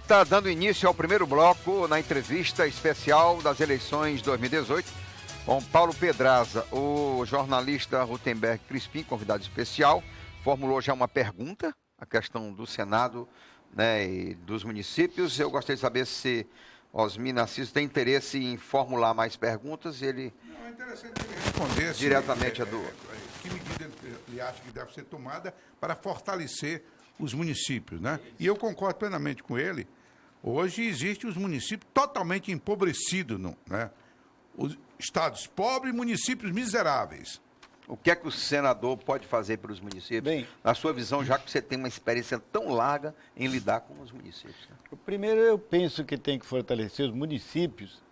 volta, dando início ao primeiro bloco na entrevista especial das eleições 2018 com Paulo Pedraza. O jornalista Rutenberg Crispim, convidado especial, formulou já uma pergunta, a questão do Senado, né, e dos municípios. Eu gostaria de saber se Osmir Narciso tem interesse em formular mais perguntas. Ele Não, é interessante que ele respondesse diretamente que medida ele acha que deve ser tomada para fortalecer os municípios, né? E eu concordo plenamente com ele. Hoje existem os municípios totalmente empobrecidos, né? Os estados pobres e municípios miseráveis. O que é que o senador pode fazer para os municípios? Bem, na sua visão, já que você tem uma experiência tão larga em lidar com os municípios. Né? primeiro eu penso que tem que fortalecer os municípios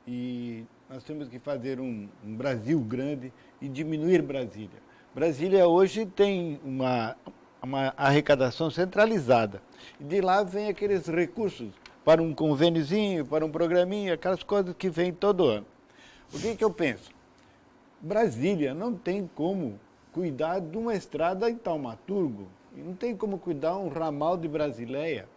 e nós temos que fazer um Brasil grande e diminuir Brasília. Brasília hoje tem uma arrecadação centralizada. E de lá vem aqueles recursos para um convêniozinho, para um programinha, aquelas coisas que vêm todo ano. O que eu penso? Brasília não tem como cuidar de uma estrada em Taumaturgo, não tem como cuidar um ramal de Brasileia.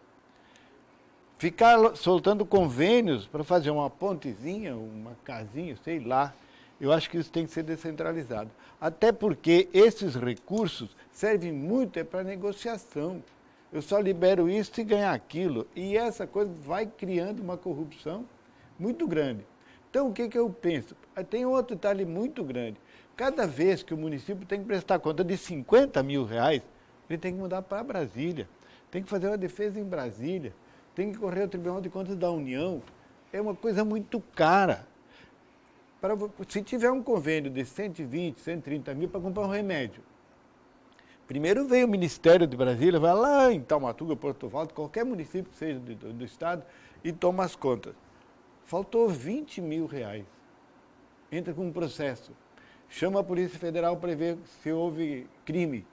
Ficar soltando convênios para fazer uma pontezinha, uma casinha, sei lá, eu acho que isso tem que ser descentralizado. Até porque esses recursos servem muito para negociação. Eu só libero isso se ganhar aquilo. E essa coisa vai criando uma corrupção muito grande. Então, o que eu penso? Tem outro detalhe muito grande. Cada vez que o município tem que prestar conta de 50 mil reais, ele tem que mudar para Brasília. Tem que fazer uma defesa em Brasília. Tem que correr ao Tribunal de Contas da União. É uma coisa muito cara. Se tiver um convênio de 120, 130 mil para comprar um remédio, primeiro vem o Ministério de Brasília, vai lá em Taumaturga, Porto Valdo, qualquer município que seja do estado, e toma as contas. Faltou 20 mil reais. Entra com um processo. Chama a Polícia Federal para ver se houve crime.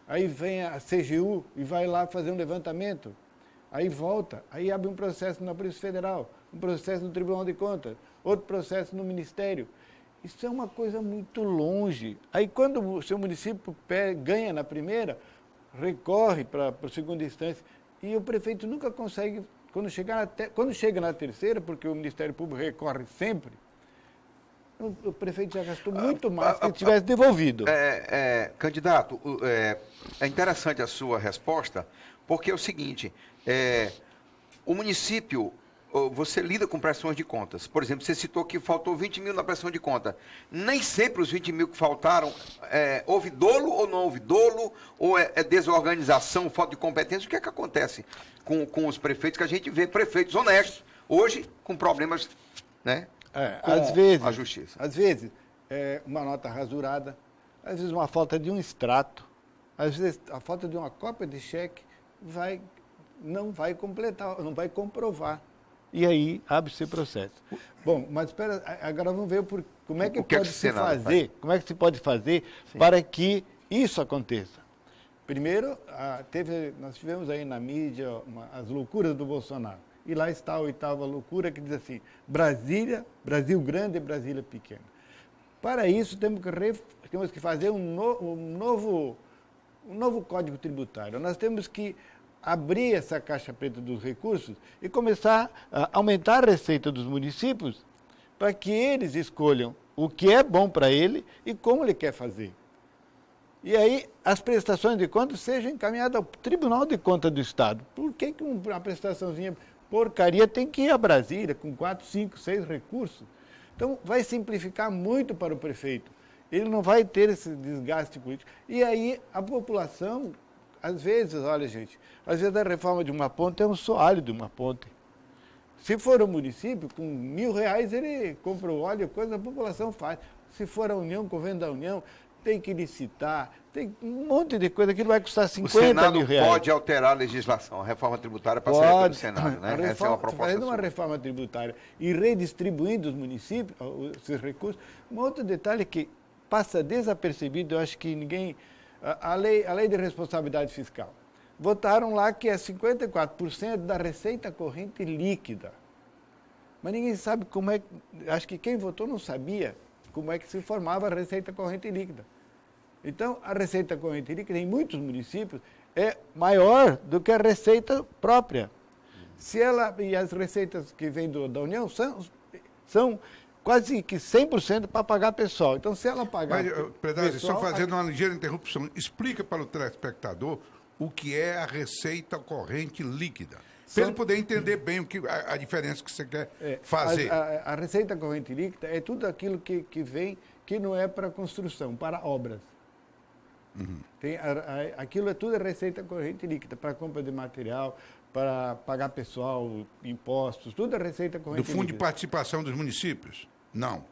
Aí vem a CGU e vai lá fazer um levantamento. Aí volta, aí abre um processo na Polícia Federal, um processo no Tribunal de Contas, outro processo no Ministério. Isso é uma coisa muito longe. Aí quando o seu município ganha na primeira, recorre para a segunda instância e o prefeito nunca consegue, quando chega na terceira, porque o Ministério Público recorre sempre, o prefeito já gastou muito mais se ele tivesse devolvido. Candidato, é interessante a sua resposta, porque é o seguinte, o município, você lida com pressões de contas. Por exemplo, você citou que faltou 20 mil na pressão de conta. Nem sempre os 20 mil que faltaram, houve dolo ou não houve dolo, ou é desorganização, falta de competência. O que é que acontece com os prefeitos, que a gente vê prefeitos honestos, hoje com problemas, né? Às vezes, a justiça. Às vezes, uma nota rasurada, às vezes uma falta de um extrato, às vezes a falta de uma cópia de cheque não vai completar, não vai comprovar. E aí abre-se processo. Bom, mas espera, agora vamos ver como é que se pode fazer Sim. para que isso aconteça. Primeiro, nós tivemos aí na mídia as loucuras do Bolsonaro. E lá está a 8ª loucura que diz assim, Brasil grande e Brasília pequena. Para isso temos que fazer um novo Código Tributário. Nós temos que abrir essa caixa preta dos recursos e começar a aumentar a receita dos municípios para que eles escolham o que é bom para ele e como ele quer fazer. E aí as prestações de contas sejam encaminhadas ao Tribunal de Contas do Estado. Por que uma prestaçãozinha porcaria tem que ir a Brasília com 4, 5, 6 recursos? Então vai simplificar muito para o prefeito. Ele não vai ter esse desgaste político. E aí a população, às vezes, olha gente, às vezes a reforma de uma ponte é um soalho de uma ponte. Se for um município, com R$1.000 ele compra o óleo, coisa a população faz. Se for a União, convênio da União, tem que licitar, tem um monte de coisa que vai custar R$50 mil. O Senado pode alterar a legislação, a reforma tributária passaria pelo Senado, né? Essa é uma proposta fazendo uma reforma tributária e redistribuindo os municípios, esses recursos. Um outro detalhe que passa desapercebido, eu acho que ninguém... A lei de responsabilidade fiscal. Votaram lá que é 54% da receita corrente líquida. Mas ninguém sabe como é... Acho que quem votou não sabia como é que se formava a receita corrente líquida. Então, a receita corrente líquida em muitos municípios é maior do que a receita própria. E as receitas que vêm da União são quase que 100% para pagar pessoal. Então, se ela pagar Mas, Pedrazzi, pessoal... só fazendo uma ligeira interrupção, explica para o telespectador o que é a receita corrente líquida. Para ele poder entender bem a diferença que você quer fazer. A receita corrente líquida é tudo aquilo que vem, que não é para construção, para obras. Aquilo é tudo receita corrente líquida, para compra de material, para pagar pessoal, impostos, tudo é receita corrente líquida. Do fundo de participação dos municípios? Não.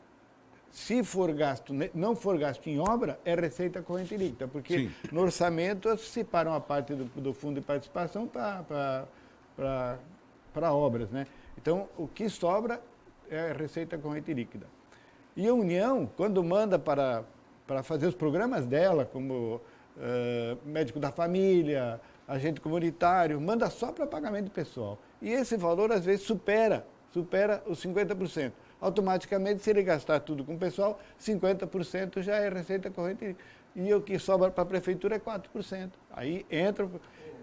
Se for gasto, não for gasto em obra, é receita corrente líquida, porque no orçamento se separa uma parte do fundo de participação para obras, né? Então, o que sobra é receita corrente líquida. E a União, quando manda para fazer os programas dela, como médico da família, agente comunitário, manda só para pagamento de pessoal. E esse valor, às vezes, supera os 50%. Automaticamente, se ele gastar tudo com o pessoal, 50% já é receita corrente. E o que sobra para a prefeitura é 4%. Aí entra...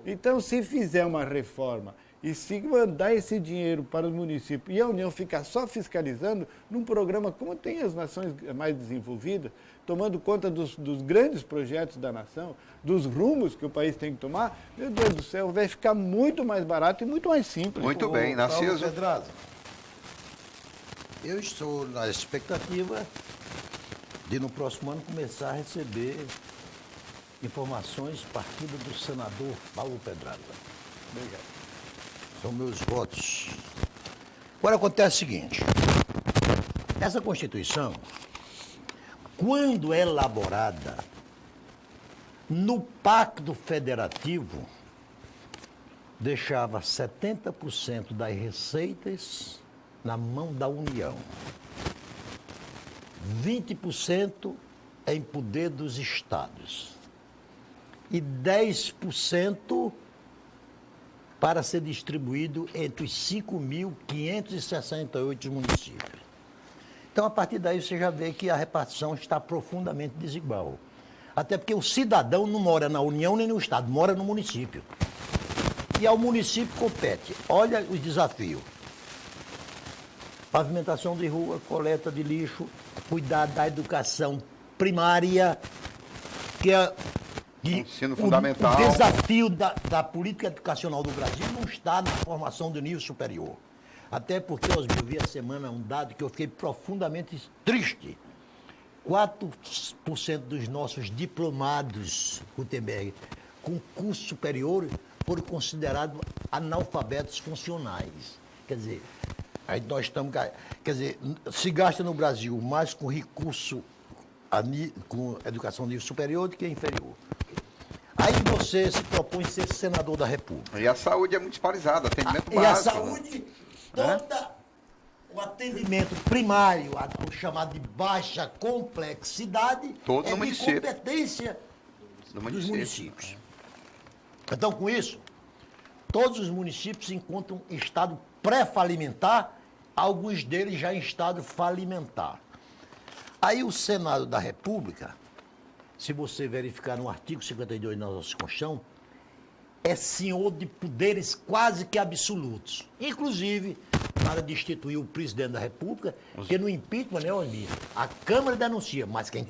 Então, se fizer uma reforma e se mandar esse dinheiro para os municípios e a União ficar só fiscalizando, num programa como tem as nações mais desenvolvidas, tomando conta dos grandes projetos da nação, dos rumos que o país tem que tomar, meu Deus do céu, vai ficar muito mais barato e muito mais simples. Muito bem, Narciso. Pedrazzi, eu estou na expectativa de no próximo ano começar a receber informações partindo do senador Paulo Pedrazzi. Obrigado. São meus votos. Agora acontece o seguinte, essa Constituição, quando é elaborada no Pacto Federativo, deixava 70% das receitas na mão da União, 20% em poder dos estados e 10% para ser distribuído entre os 5.568 municípios. Então, a partir daí, você já vê que a repartição está profundamente desigual. Até porque o cidadão não mora na União nem no Estado, mora no município. E ao município compete. Olha os desafios. Pavimentação de rua, coleta de lixo, cuidar da educação primária, que é... Ensino fundamental. O desafio da política educacional do Brasil não está na formação do nível superior. Até porque, Osmir, eu vi a semana um dado que eu fiquei profundamente triste. 4% dos nossos diplomados, Gutenberg, com curso superior, foram considerados analfabetos funcionais. Quer dizer, aí nós estamos... Quer dizer, se gasta no Brasil mais com recurso com educação de nível superior do que inferior. Aí você se propõe ser senador da República. E a saúde é municipalizada, atendimento básico. E a saúde, o atendimento primário, o chamado de baixa complexidade, Todo é no de município. competência Do dos município. municípios. Então, com isso, todos os municípios se encontram em estado pré-falimentar, alguns deles já em estado falimentar. Aí o Senado da República, se você verificar no artigo 52 da nossa Constituição, é senhor de poderes quase que absolutos. Inclusive, para destituir o presidente da República, que no impeachment, né, Osmir? A Câmara denuncia, mas quem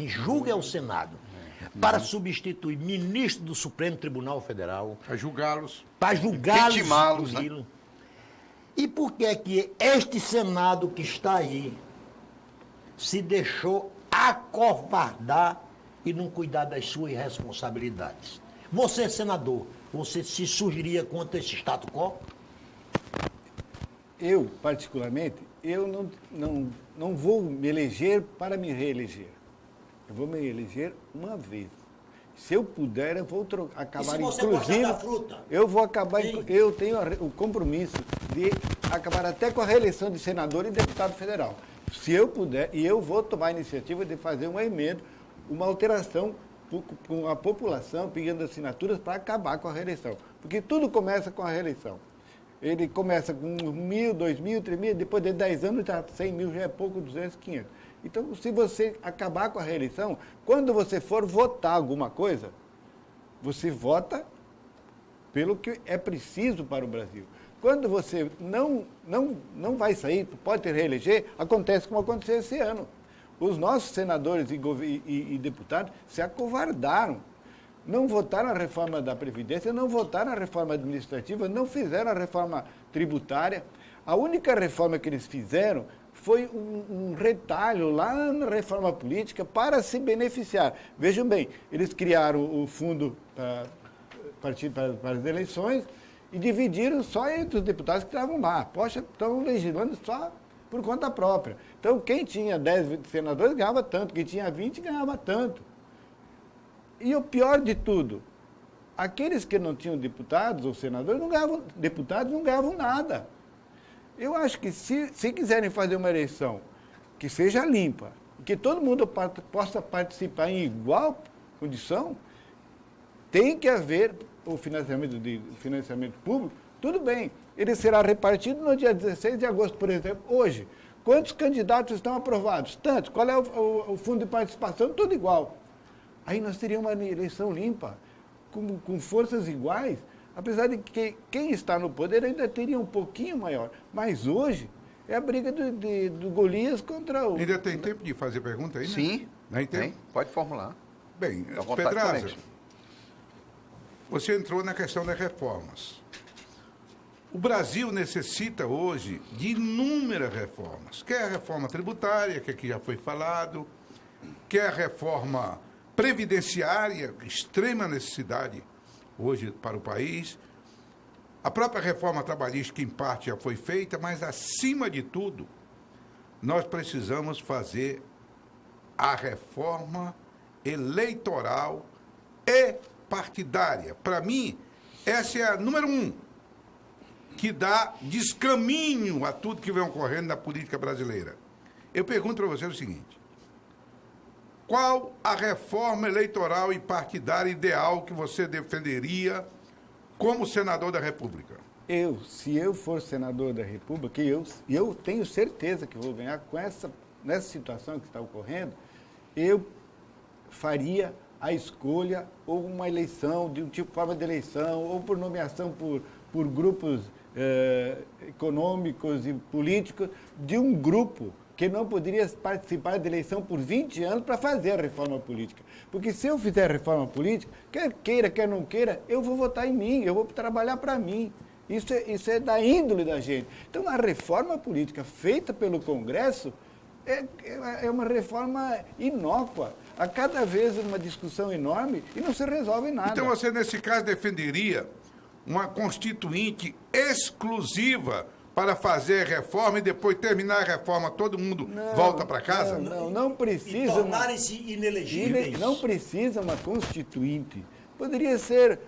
julga é o Senado. Para substituir ministro do Supremo Tribunal Federal. Para julgá-los. Para julgá-los. Vitimá-los, né? E por que é que este Senado que está aí se deixou acovardar e não cuidar das suas responsabilidades? Você, senador, você se surgiria contra esse status quo? Eu, particularmente, não vou me eleger para me reeleger. Eu vou me eleger uma vez. Se eu puder, eu vou acabar, e se você inclusive, gostar da fruta? eu vou acabar, Sim. eu tenho o compromisso de acabar até com a reeleição de senador e deputado federal. Se eu puder, e eu vou tomar a iniciativa de fazer uma emenda, uma alteração com a população pedindo assinaturas para acabar com a reeleição. Porque tudo começa com a reeleição. Ele começa com 1.000, 2.000, 3.000, depois de 10 anos, já 100 mil já é pouco, 200, 500. Então, se você acabar com a reeleição, quando você for votar alguma coisa, você vota pelo que é preciso para o Brasil. Quando você não vai sair, pode ter reeleger, acontece como aconteceu esse ano. Os nossos senadores e deputados se acovardaram. Não votaram a reforma da Previdência, não votaram a reforma administrativa, não fizeram a reforma tributária. A única reforma que eles fizeram foi um retalho lá na reforma política para se beneficiar. Vejam bem, eles criaram o fundo para as eleições e dividiram só entre os deputados que estavam lá. Poxa, estão legislando só por conta própria. Então, quem tinha 10 senadores ganhava tanto, quem tinha 20 ganhava tanto. E o pior de tudo, aqueles que não tinham deputados ou senadores não ganhavam nada. Eu acho que se quiserem fazer uma eleição que seja limpa, que todo mundo possa participar em igual condição, tem que haver o financiamento público, tudo bem. Ele será repartido no dia 16 de agosto, por exemplo, hoje. Quantos candidatos estão aprovados? Tantos. Qual é o fundo de participação? Tudo igual. Aí nós teríamos uma eleição limpa, com forças iguais, apesar de que quem está no poder ainda teria um pouquinho maior. Mas hoje é a briga do Golias contra o... Ainda tem tempo de fazer pergunta aí, né? Sim. Tem tempo? Tem. Pode formular. Bem, Fica à vontade, Pedraza, colegas. você entrou na questão das reformas. O Brasil necessita hoje de inúmeras reformas. Quer a reforma tributária, que aqui já foi falado, quer a reforma previdenciária, extrema necessidade hoje para o país, a própria reforma trabalhista, que em parte já foi feita, mas, acima de tudo, nós precisamos fazer a reforma eleitoral e partidária. Para mim, essa é a número 1, que dá descaminho a tudo que vem ocorrendo na política brasileira. Eu pergunto para você o seguinte: qual a reforma eleitoral e partidária ideal que você defenderia como senador da República? Se eu for senador da República, eu tenho certeza que vou ganhar nessa situação que está ocorrendo, eu faria a escolha ou uma eleição, de um tipo de forma de eleição, ou por nomeação por grupos econômicos e políticos, de um grupo que não poderia participar da eleição por 20 anos para fazer a reforma política. Porque se eu fizer a reforma política, quer queira, quer não queira, eu vou votar em mim, eu vou trabalhar para mim. Isso é da índole da gente. Então, a reforma política feita pelo Congresso é uma reforma inócua. A cada vez uma discussão enorme e não se resolve nada. Então, você, nesse caso, defenderia uma constituinte exclusiva para fazer reforma e depois terminar a reforma, todo mundo volta para casa? Não precisa. E tornarem-se inelegíveis. Não precisa uma constituinte. Poderia ser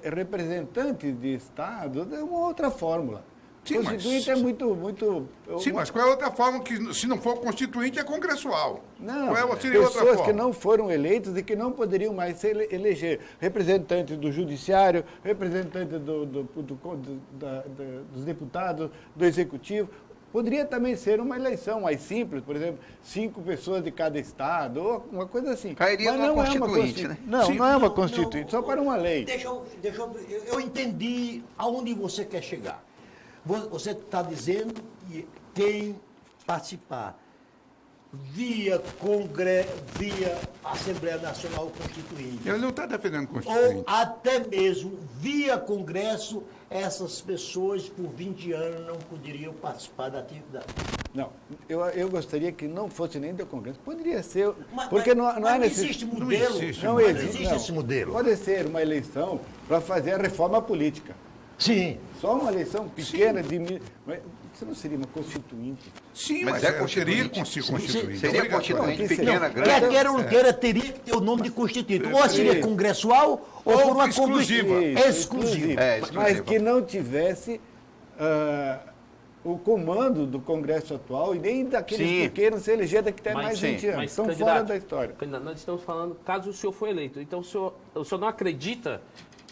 representante de Estado, é uma outra fórmula. Sim, Constituinte é muito... Sim, mas qual é a outra forma que, se não for constituinte, é congressual? Não, Seria outra pessoas forma? que não foram eleitas e que não poderiam mais se eleger. Representante do judiciário, representante dos deputados, do executivo. Poderia também ser uma eleição mais simples, por exemplo, 5 pessoas de cada estado, ou uma coisa assim. Cairia mas numa não constituinte, é né? Não, Sim, não é uma constituinte, só para uma lei. Eu entendi aonde você quer chegar. Você está dizendo que quem participar via Assembleia Nacional Constituinte, Ele não está defendendo ou constituinte. até mesmo via Congresso, essas pessoas por 20 anos não poderiam participar da atividade. Não, eu gostaria que não fosse nem do Congresso. Poderia ser, Mas- porque não mas é existe modelo. Não existe. Não Mas existe, não. esse modelo. Pode ser uma eleição para fazer a reforma política. Sim. Só uma eleição pequena de mil. Mas isso não seria uma constituinte. Sim, Mas mas é teria constituinte. constituinte. Seria obrigatório. constituinte Não, pequena, não. grande. Quer queira ou não queira, teria que ter o nome de constituinte. Ou seria congressual ou por uma exclusiva. Exclusiva. Exclusiva. Mas que não tivesse o comando do Congresso atual e nem daqueles Sim. que queiram se eleger daqui até mais 20 anos. Mas, Estão candidato, fora da história. candidato, nós estamos falando caso o senhor for eleito. Então, o senhor não acredita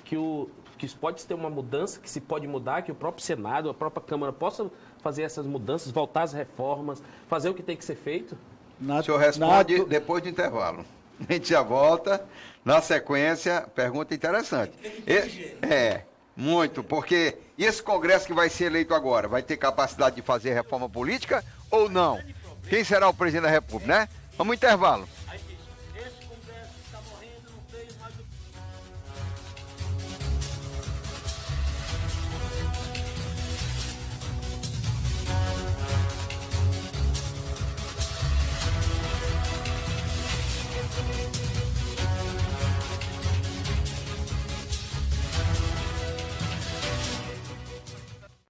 que isso pode ter uma mudança, que se pode mudar, que o próprio Senado, a própria Câmara possa fazer essas mudanças, voltar às reformas, fazer o que tem que ser feito? O senhor responde depois do intervalo. A gente já volta. Na sequência, pergunta interessante. Muito, porque esse Congresso que vai ser eleito agora vai ter capacidade de fazer reforma política ou não? Quem será o presidente da República, né? Vamos ao intervalo.